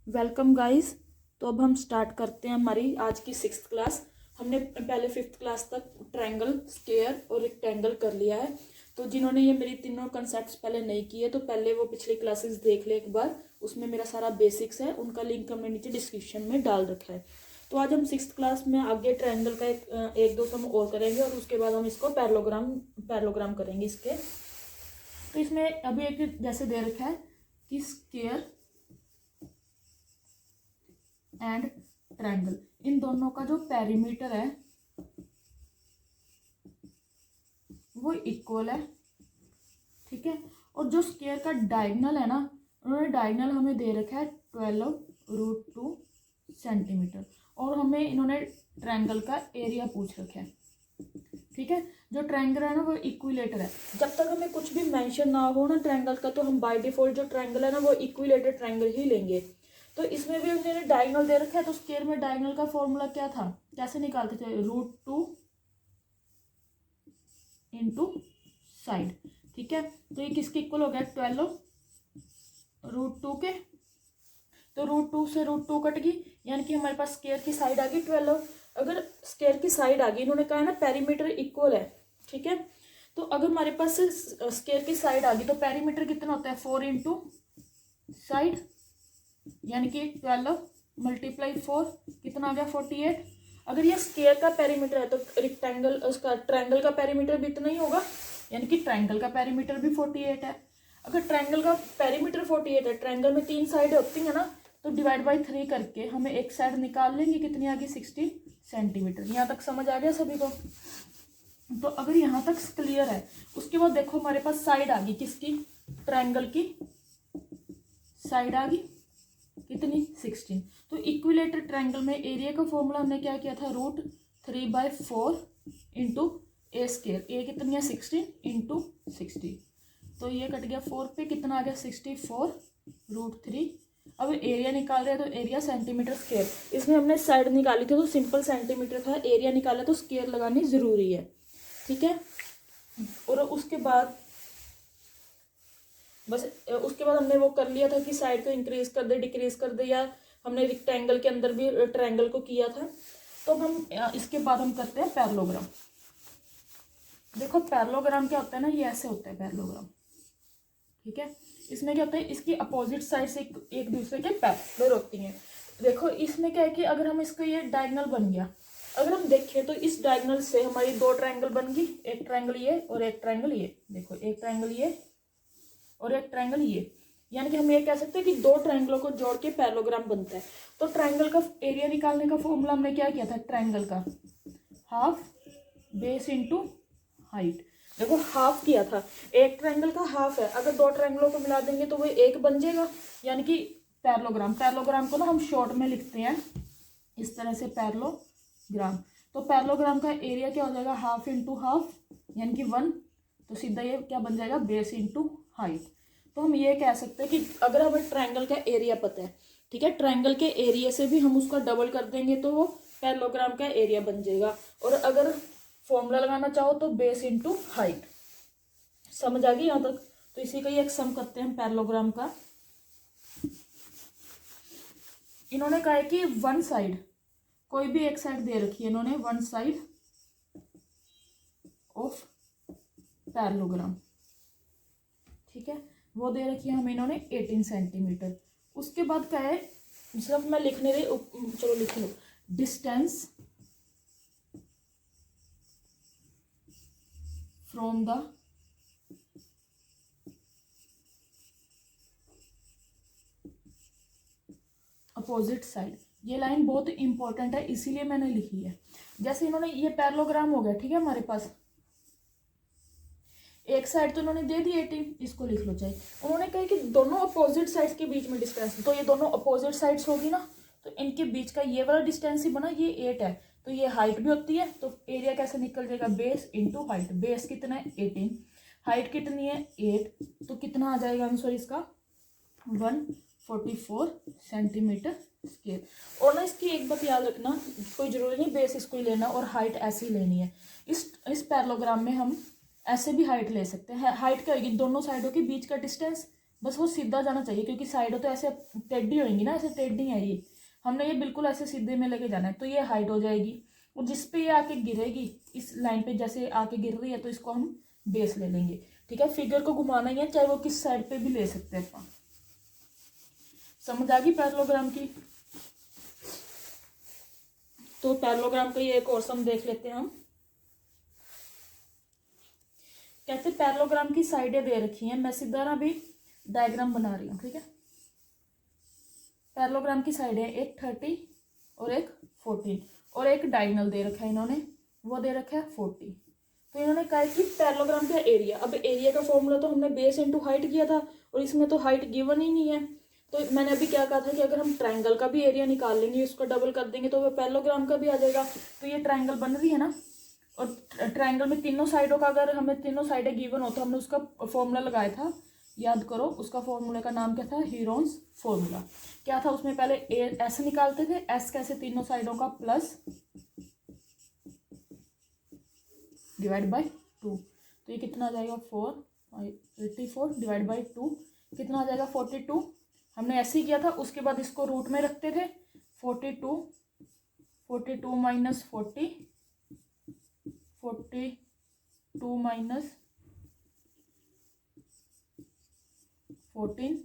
Welcome guys. तो अब हम स्टार्ट करते हैं हमारी आज की 6th क्लास। हमने पहले 5th क्लास तक ट्रायंगल, स्क्वायर और रेक्टेंगल कर लिया है। तो जिन्होंने ये मेरी तीनों कंसेप्ट्स पहले नहीं किए तो पहले वो पिछली क्लासेस देख ले एक बार, उसमें मेरा सारा बेसिक्स है, उनका लिंक हमने नीचे डिस्क्रिप्शन में डाल रखा है। तो आज हम 6th क्लास में आगे ट्रायंगल का एक दो सम और करेंगे और उसके बाद हम इसको पैरेललोग्राम करेंगे इसके। तो इसमें अभी एक जैसे दे रखा है कि स्क्वायर एंड ट्रायंगल, इन दोनों का जो पेरीमीटर है वो इक्वल है, ठीक है। और जो स्क्वायर का डायगोनल है ना, उन्होंने डायगोनल हमें दे रखा है 12√2 सेंटीमीटर और हमें इन्होंने ट्रायंगल का एरिया पूछ रखा है, ठीक है। जो ट्रायंगल है ना वो इक्विलेटर है। जब तक हमें कुछ भी मेंशन ना हो ना ट्रायंगल का, तो हम बाय डिफॉल्ट जो ट्रायंगल है ना वो इक्विलेटर ट्रायंगल ही लेंगे। तो इसमें भी उन्होंने डायगोनल दे रखा है, तो स्क्वायर में डायगोनल का फॉर्मूला क्या था, कैसे निकालते थे, √2 इंटू साइड, ठीक है। तो ये किसके इक्वल हो गया, 12√2 के। तो √2 से √2 कट गई, यानी कि हमारे पास स्क्वायर की साइड आ गई 12। अगर स्क्वायर की साइड आ गई, इन्होंने कहा है ना पेरीमीटर इक्वल है, ठीक है। तो अगर हमारे पास स्क्वायर की साइड आ गई तो पेरीमीटर कितना होता है, 4 इंटू साइड, यानी कि 12 मल्टीप्लाई 4 कितना आ गया, 48। अगर ये स्क्वायर का पेरीमीटर है तो रेक्टेंगल उसका ट्रायंगल का पेरीमीटर भी इतना ही होगा, यानी कि ट्रायंगल का पेरीमीटर भी 48 है। अगर ट्रायंगल का पेरीमीटर 48 है, ट्रायंगल में 3 साइड होती है ना, तो डिवाइड बाई 3 करके हमें एक साइड निकाल लेंगे, कितनी आ गई, 60 सेंटीमीटर। यहाँ तक समझ आ गया सभी को। तो अगर यहाँ तक क्लियर है, उसके बाद देखो हमारे पास साइड आ गई, किसकी, ट्रायंगल की साइड आ गई, कितनी, 16। तो इक्विलेटर ट्रायंगल में एरिया का फॉर्मूला हमने क्या किया था, √3/4 इंटू ए स्क्वायर, ए कितनी है, 16 इंटू 60। तो ये कट गया 4 पे, कितना आ गया, 64√3। अब एरिया निकाल रहे हैं तो एरिया सेंटीमीटर स्क्वायर, इसमें हमने साइड निकाली थी तो सिंपल सेंटीमीटर था, एरिया निकाला तो स्क्वायर लगानी जरूरी है, ठीक है। और उसके बाद हमने वो कर लिया था कि साइड को इंक्रीज कर दे, डिक्रीज कर दे, या हमने रेक्टेंगल के अंदर भी ट्रायंगल को किया था। तो हम इसके बाद हम करते हैं पैरेललोग्राम। देखो पैरेललोग्राम क्या होता है ना, ये ऐसे होता है पैरेललोग्राम, ठीक है। इसमें क्या होता है, इसकी अपोजिट साइड से एक दूसरे के पैरेलल होती हैं। देखो इसमें क्या है कि अगर हम इसका ये डायगोनल बन गया, अगर हम देखें तो इस डायगोनल से हमारी 2 ट्रायंगल बन गई, एक ट्रायंगल ये और एक ट्रायंगल ये, देखो एक ट्रायंगल ये और एक ट्रायंगल ये, यानी कि हम ये कह सकते हैं कि 2 ट्रायंगलों को जोड़ के पैरेललोग्राम बनता है। तो ट्रायंगल का एरिया निकालने का फॉर्मूला हमने क्या किया था, ट्रायंगल का हाफ बेस इंटू हाइट। देखो हाफ किया था, एक ट्रायंगल का हाफ है, अगर 2 ट्रायंगलों को मिला देंगे तो वो एक बन जाएगा, यानी कि पैरेललोग्राम को ना हम शॉर्ट में लिखते हैं इस तरह से, पैरेललोग्राम। तो पैरेललोग्राम का एरिया क्या हो जाएगा, हाफ इंटू हाफ, यानी कि 1। तो सीधा ये क्या बन जाएगा, बेस इंटू हाइट। तो हम ये कह सकते हैं कि अगर हमें ट्रायंगल का एरिया पता है, ठीक है, ट्रायंगल के एरिया से भी हम उसका डबल कर देंगे तो वो पैरेललोग्राम का एरिया बन जाएगा। और अगर फॉर्मूला लगाना चाहो तो बेस इंटू हाइट। समझ आ गई यहाँ तक। तो इसी का ही एक सम करते हैं पैरेललोग्राम का। इन्होंने कहा है कि वन साइड, कोई भी एक साइड दे रखी है इन्होंने, वन साइड ऑफ पैरेललोग्राम, ठीक है, वो दे रखी है हमें इन्होंने 18 सेंटीमीटर। उसके बाद क्या है, सिर्फ मैं लिख नहीं रही, चलो लिख लो, distance from the opposite side. ये लाइन बहुत इंपॉर्टेंट है, इसीलिए मैंने लिखी है। जैसे इन्होंने ये पैरेललोग्राम हो गया, ठीक है, हमारे पास एक साइड तो इन्होंने दे दी 18, इसको लिख लो चाहे। उन्होंने कहा कि दोनों अपोजिट साइड्स के बीच में डिस्टेंस, तो ये दोनों अपोजिट साइड्स होगी ना, तो इनके बीच का ये वाला डिस्टेंस ही बना, ये 8 है, तो ये हाइट भी होती है। तो एरिया कैसे निकल जाएगा, बेस इंटू हाइट। बेस कितना है, 18, हाइट कितनी है, 8, तो कितना आ जाएगा आंसर इसका, 144 सेंटीमीटर स्क्वायर। और ना इसकी एक बात याद रखना, कोई जरूरी नहीं बेस इसको ही लेना और हाइट ऐसे ही लेनी है। इस पैरेललोग्राम में हम ऐसे भी हाइट ले सकते हैं। हाइट क्या होगी, दोनों साइडों के बीच का डिस्टेंस बस वो सीधा जाना चाहिए, क्योंकि साइड तो ऐसे टेढ़ी होंगी ना, ऐसे टेढ़ी है ये, हमने ये बिल्कुल ऐसे सीधे में लेके जाना है। तो ये हाइट हो जाएगी, और जिस पे ये आके गिरेगी इस लाइन पे जैसे आके गिर रही है, तो इसको हम बेस ले लेंगे। ठीक है, फिगर को घुमाना ही है, चाहे वो किस साइड पे भी ले सकते हैं अपन। समझ आ गई पैरेललोग्राम की? तो पैरेललोग्राम का ये एक और सम देख लेते हैं हम। कहते पैरेललोग्राम की साइडें दे रखी हैं, मैं सीधा ना भी डायग्राम बना रही हूँ। ठीक है, पैरेललोग्राम की साइडें एक 30 और एक 14, और एक डायगोनल दे रखा है इन्होंने, वो दे रखा है 40। तो इन्होंने कहा कि पैरेललोग्राम का एरिया, अब एरिया का फॉर्मूला तो हमने बेस इंटू हाइट किया था, और इसमें तो हाइट गिवन ही नहीं है। तो मैंने अभी क्या कहा था कि अगर हम ट्रायंगल का भी एरिया निकाल लेंगे, उसको डबल कर देंगे, तो वो पैरेललोग्राम का भी आ जाएगा। तो ये ट्रायंगल बन रही है ना, और ट्रायंगल में तीनों साइडों का, अगर हमें तीनों साइडें गिवन हो तो हमने उसका फॉर्मूला लगाया था, याद करो। उसका फॉर्मूले का नाम क्या था? Heron's formula. क्या था उसमें? पहले एस निकालते थे, एस कैसे? तीनों साइडों का प्लस डिवाइड बाई 2। तो ये कितना आ जाएगा? 84 डिवाइड बाई 2 कितना आ जाएगा? 42। हमने ऐसे ही किया था, उसके बाद इसको रूट में रखते थे। 42 माइनस 40, 42 माइनस 14,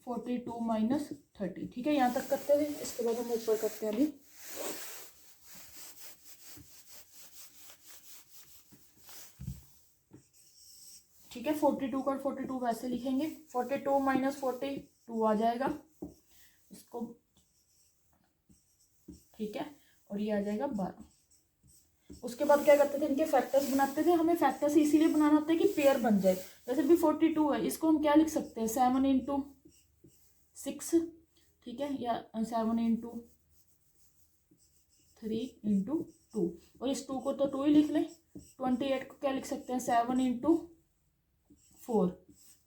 42 माइनस 30। ठीक है, यहाँ तक करते थे। इसके बाद हम ऊपर करते हैं अभी। ठीक है, 42 का 42 वैसे लिखेंगे, 42 माइनस 42 आ जाएगा इसको। ठीक है, और ये आ जाएगा 12। उसके बाद क्या करते थे? इनके फैक्टर्स बनाते थे। हमें फैक्टर्स इसीलिए बनाना होता है कि पेयर बन जाए। जैसे भी 42 है, इसको हम क्या लिख सकते हैं? 7 इंटू 6। ठीक है, या 7 इंटू 3 इंटू 2, और इस 2 को तो 2 ही लिख लें। 28 को क्या लिख सकते हैं? 7 इंटू 4।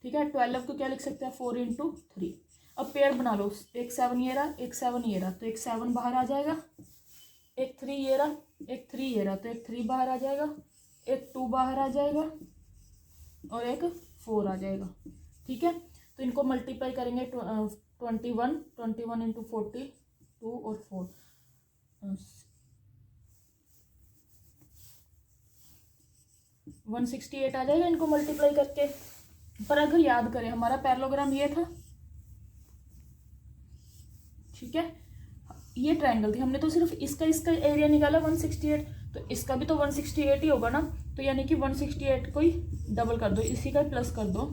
ठीक है, 12 को क्या लिख सकते हैं? 4 इंटू 3। अब पेयर बना लो, एक 7 ये रहा, एक 7 ये रहा, तो एक 7 बाहर आ जाएगा। एक 3 ये रहा, एक 3 ये रहा, तो एक 3 बाहर आ जाएगा। एक 2 बाहर आ जाएगा, और एक 4 आ जाएगा। ठीक है, तो इनको मल्टीप्लाई करेंगे। 21 इंटू 42 और 4, 168 आ जाएगा इनको मल्टीप्लाई करके। पर अगर याद करें, हमारा पैरेललोग्राम ये था। ठीक है, ये ट्रायंगल थी, हमने तो सिर्फ इसका एरिया निकाला 168, तो इसका भी तो 168 ही होगा ना। तो यानी कि 168 को ही डबल कर दो, इसी का प्लस कर दो।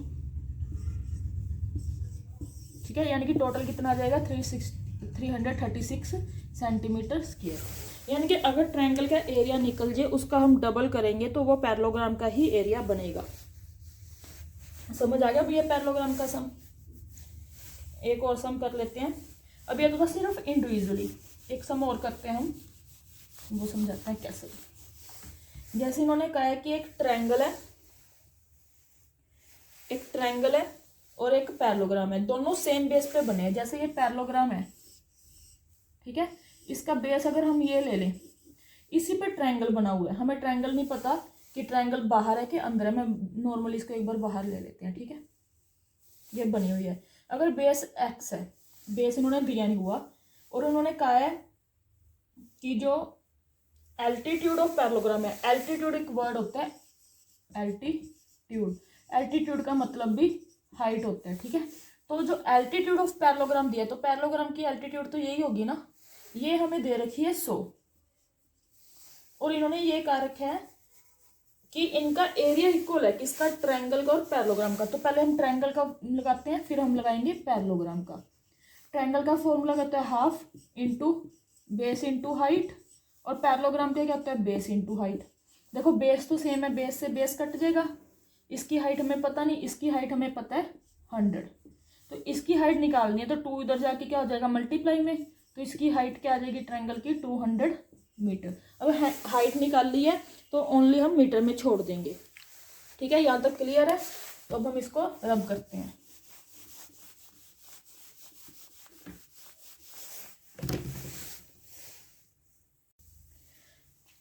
ठीक है, यानी कि टोटल कितना आ जाएगा? 336 सेंटीमीटर स्क्वायर। यानी कि अगर ट्रायंगल का एरिया निकल जाए, उसका हम डबल करेंगे तो वो पैरेललोग्राम का ही एरिया बनेगा। समझ आ गया? अब ये पैरेललोग्राम का सम। एक और सम कर लेते हैं। अब ये तो था सिर्फ इंडिविजुअली, एक सम और करते हैं हम, वो समझाते हैं कैसे। जैसे इन्होंने कहा है कि एक ट्रायंगल है और एक पैरेललोग्राम है, दोनों सेम बेस पे बने हैं। जैसे ये पैरेललोग्राम है, ठीक है, इसका बेस अगर हम ये ले लें, इसी पे ट्रायंगल बना हुआ है। हमें ट्रायंगल नहीं पता कि ट्रायंगल बाहर है कि अंदर है। मैं नॉर्मली इसको एक बार बाहर ले लेते हैं। ठीक है, ये बनी हुई है। अगर बेस एक्स है, बेस इन्होंने दिया नहीं हुआ, और उन्होंने कहा है कि जो एल्टीट्यूड ऑफ पैरेललोग्राम है, एल्टीट्यूड एक वर्ड होता है, एल्टीट्यूड का मतलब भी हाइट होता है। ठीक है, तो जो एल्टीट्यूड ऑफ पैरेललोग्राम दिया, तो पैरेललोग्राम की एल्टीट्यूड तो यही होगी ना। ये हमें दे रखी है 100, और इन्होंने ये कहा रखा है कि इनका एरिया इक्वल है, किसका? ट्रायंगल का और पैरेललोग्राम का। तो पहले हम ट्रायंगल का लगाते हैं, फिर हम लगाएंगे पैरेललोग्राम का। ट्रायंगल का फॉर्मूला कहता है half into base into height, और पैरेललोग्राम का क्या होता है? Base into height. देखो बेस तो सेम है, बेस से बेस कट जाएगा। इसकी हाइट हमें पता नहीं, इसकी हाइट हमें पता है 100। तो इसकी हाइट निकालनी है, तो 2 इधर जाके क्या हो जाएगा? मल्टीप्लाई में। तो इसकी हाइट क्या आ जाएगी ट्रायंगल की? 200 मीटर। अब हाइट निकाल ली है, तो ओनली हम मीटर में छोड़ देंगे। ठीक है, यहाँ तक क्लियर है? तो अब हम इसको रब करते हैं।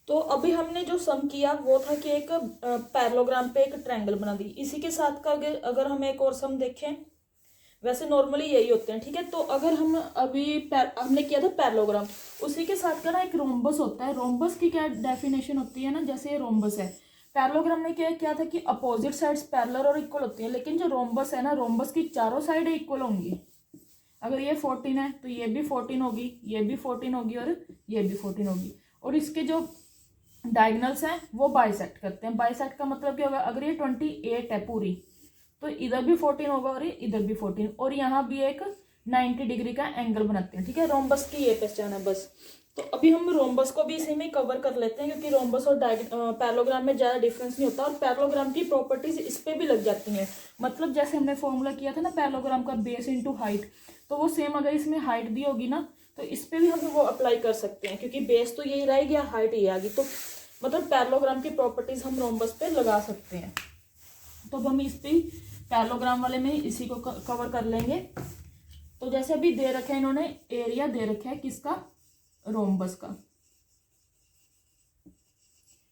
तो तो अभी हमने जो सम किया वो था कि एक पैरेललोग्राम पे एक ट्रायंगल बना दी। इसी के साथ का अगर हम एक और सम देखें, वैसे नॉर्मली यही होते हैं, ठीक है। तो अगर हम अभी हमने किया था पैरेललोग्राम, उसी के साथ का ना एक रोम्बस होता है। रोम्बस की क्या डेफिनेशन होती है ना, जैसे ये रोम्बस है, पैरेललोग्राम में क्या था कि अपोजिट साइड्स पैरेलल और इक्वल होती हैं, लेकिन जो रोम्बस है ना, रोम्बस की चारों साइड इक्वल होंगी। अगर ये 14 है तो ये भी 14 होगी, ये भी 14 होगी और ये भी 14 होगी। और इसके जो डायगनल्स हैं वो बाइसेक्ट करते हैं। बाइसेक्ट का मतलब क्या होगा, अगर ये 28 है पूरी, तो इधर भी 14 होगा और इधर भी 14, और यहाँ भी एक 90 डिग्री का एंगल बनाते हैं, ठीक है। रोम्बस की ये पहचान है बस। तो अभी हम रोम्बस को भी इसी में कवर कर लेते हैं, क्योंकि रोम्बस और पैरेललोग्राम में ज़्यादा डिफरेंस नहीं होता, और पैरेललोग्राम की प्रॉपर्टीज इस पे भी लग जाती हैं। मतलब जैसे हमने फॉर्मूला किया था ना पैरेललोग्राम का, बेस इंटू हाइट, तो वो सेम अगर इसमें हाइट दी होगी ना, तो इस पर भी हम वो अप्लाई कर सकते हैं, क्योंकि बेस तो यही रहेगी, हाइट ये आ गई, तो मतलब पैरेललोग्राम की प्रॉपर्टीज हम रोम्बस पे लगा सकते हैं। तो अब हम इस पे पैरेललोग्राम वाले में इसी को कवर कर लेंगे। तो जैसे अभी दे रखे हैं इन्होंने, एरिया दे रखा है किसका, रोम्बस का।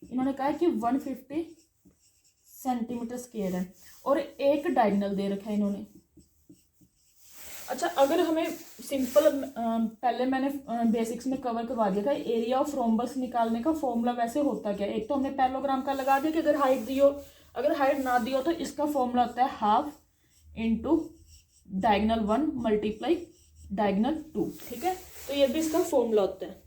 इन्होंने कहा है कि 150 सेंटीमीटर स्क्वायर है, और एक डायगोनल दे रखा है इन्होंने। अच्छा, अगर हमें सिंपल, पहले मैंने बेसिक्स में कवर करवा दिया था, एरिया ऑफ रोम्बस निकालने का फॉर्मूला वैसे होता क्या है। एक तो हमने पैरेललोग्राम का लगा दिया कि अगर हाइट दी हो, अगर हाइट ना दी हो तो इसका फॉर्मूला होता है half into diagonal 1 multiply diagonal 2, ठीक है। तो ये भी इसका फॉर्मूला होता है।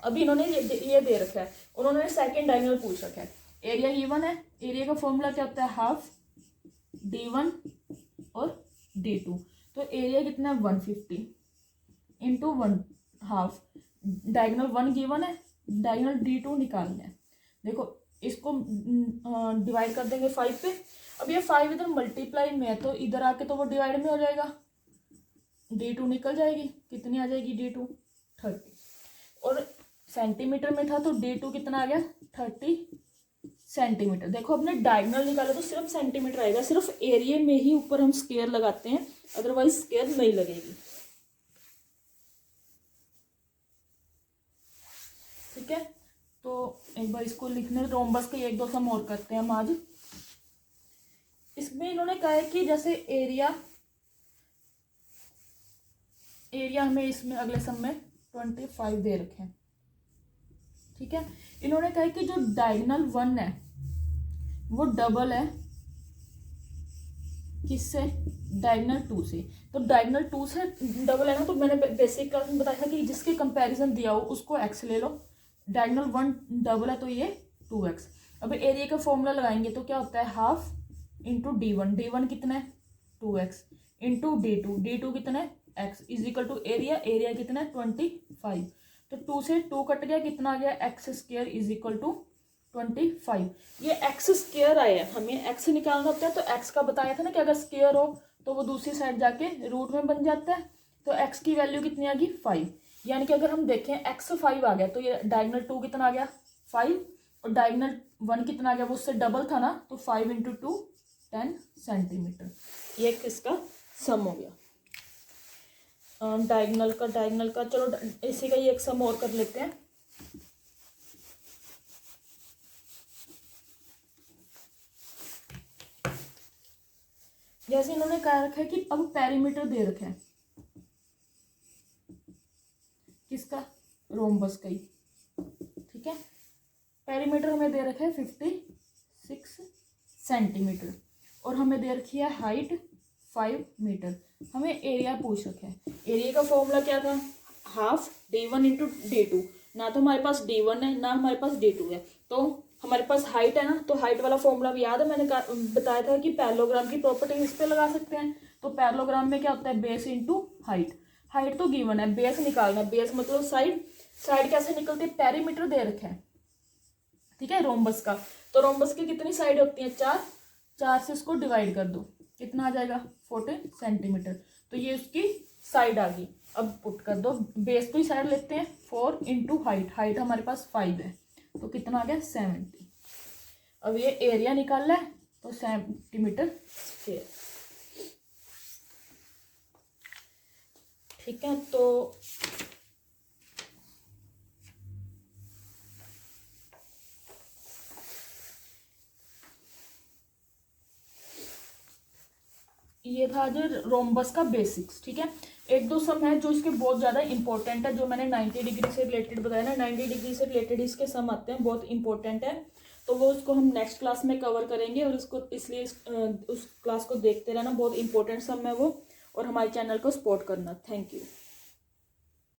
अभी इन्होंने ये दे रखा है, उन्होंने सेकेंड डायगोनल पूछ रखा है। एरिया गिवन है, एरिया का फॉर्मूला क्या होता है, हाफ d1 और d2। तो एरिया कितना है 150 इंटू 1/2, डायगोनल 1 गिवन है, डायगोनल d2 निकालना है। देखो इसको डिवाइड कर देंगे 5 पे। अब ये 5 इधर मल्टीप्लाई में है, तो इधर आके तो वो डिवाइड में हो जाएगा, d2 निकल जाएगी, कितनी आ जाएगी d2 30, और सेंटीमीटर में था तो d2 कितना आ गया 30 सेंटीमीटर। देखो अपने डायगोनल निकाले तो सिर्फ सेंटीमीटर आएगा, सिर्फ एरिया में ही ऊपर हम स्क्वायर लगाते हैं, अदरवाइज स्क्वायर नहीं लगेगी, ठीक है। तो एक बार इसको लिखने, रोम्बस के एक दो सम और करते हैं हम आज। इसमें इन्होंने कहा है कि जैसे एरिया हमें इसमें अगले सम में 25 दे रखे हैं, ठीक है। इन्होंने कहा है कि जो डायगोनल 1 है वो डबल है किससे, डायगोनल 2 से। तो डायगोनल 2 से डबल है ना, तो मैंने बेसिक क्लास में बताया था कि जिसके कंपैरिजन दिया हो उसको एक्स ले लो। डायगोनल 1 डबल है तो ये 2x। अब एरिया का फॉर्मूला लगाएंगे तो क्या होता है, हाफ इंटू d1 कितना है 2x, इंटू d2 कितना है x, is equal to area कितना है 25। तो 2 से 2 कट गया, कितना आ गया x square is equal to 25। ये एक्स स्क्वायर आया, हमें एक्स निकालना होता है, तो एक्स का बताया था ना कि अगर स्क्वायर हो तो वो दूसरी साइड जाके रूट में बन जाता है। तो एक्स की वैल्यू कितनी आ गई 5, यानी कि अगर हम देखें एक्स 5 आ गया, तो ये डायगोनल 2 कितना आ गया 5, और डायगोनल 1 कितना आ गया, वो उससे डबल था ना, तो 5 इंटू 2 10 सेंटीमीटर। ये किसका सम हो गया डायगोनल का। चलो इसी का ये एक सम और कर लेते हैं। जैसे इन्होंने कहा रखा है कि अब पेरीमीटर दे रखे हैं किसका, रोम्बस का ही, ठीक है। पेरीमीटर हमें दे रखा है 56 सेंटीमीटर, और हमें दे रखी है हाइट 5 मीटर। हमें एरिया पूछ रखा है। एरिया का फॉर्मूला क्या था, हाफ d1 इंटू d2। ना तो हमारे पास d1 है ना हमारे पास d2 है, तो हमारे पास हाइट है ना, तो हाइट वाला फॉर्मूला भी याद है, मैंने बताया था कि पैरेललोग्राम की प्रॉपर्टी इस पे लगा सकते हैं। तो पैरेललोग्राम में क्या होता है, बेस इंटू हाइट। हाइट तो गिवन है, बेस निकालना है, बेस मतलब साइड कैसे निकलती है, पेरीमीटर दे रखे हैं, ठीक है, रोम्बस का। तो रोम्बस की कितनी साइड होती है, 4 से इसको डिवाइड कर दो, कितना आ जाएगा 40 सेंटीमीटर। तो ये उसकी साइड आ गई। अब पुट कर दो, बेस को ही साइड लेते हैं, 4 इंटू हाइट हमारे पास 5 है, तो कितना आ गया 70। अब ये एरिया निकालना है, तो सेंटीमीटर स्क्वायर, ठीक है। तो था आज रोम्बस का बेसिक्स। ठीक है, एक दो सम है जो इसके बहुत ज़्यादा इंपॉर्टेंट है, जो मैंने 90 डिग्री से रिलेटेड बताया ना, 90 डिग्री से रिलेटेड इसके सम आते हैं, बहुत इंपॉर्टेंट है। तो वो उसको हम नेक्स्ट क्लास में कवर करेंगे, और उसको इसलिए उस क्लास को देखते रहना, बहुत इंपॉर्टेंट सम है वो। और हमारे चैनल को सपोर्ट करना। Thank you.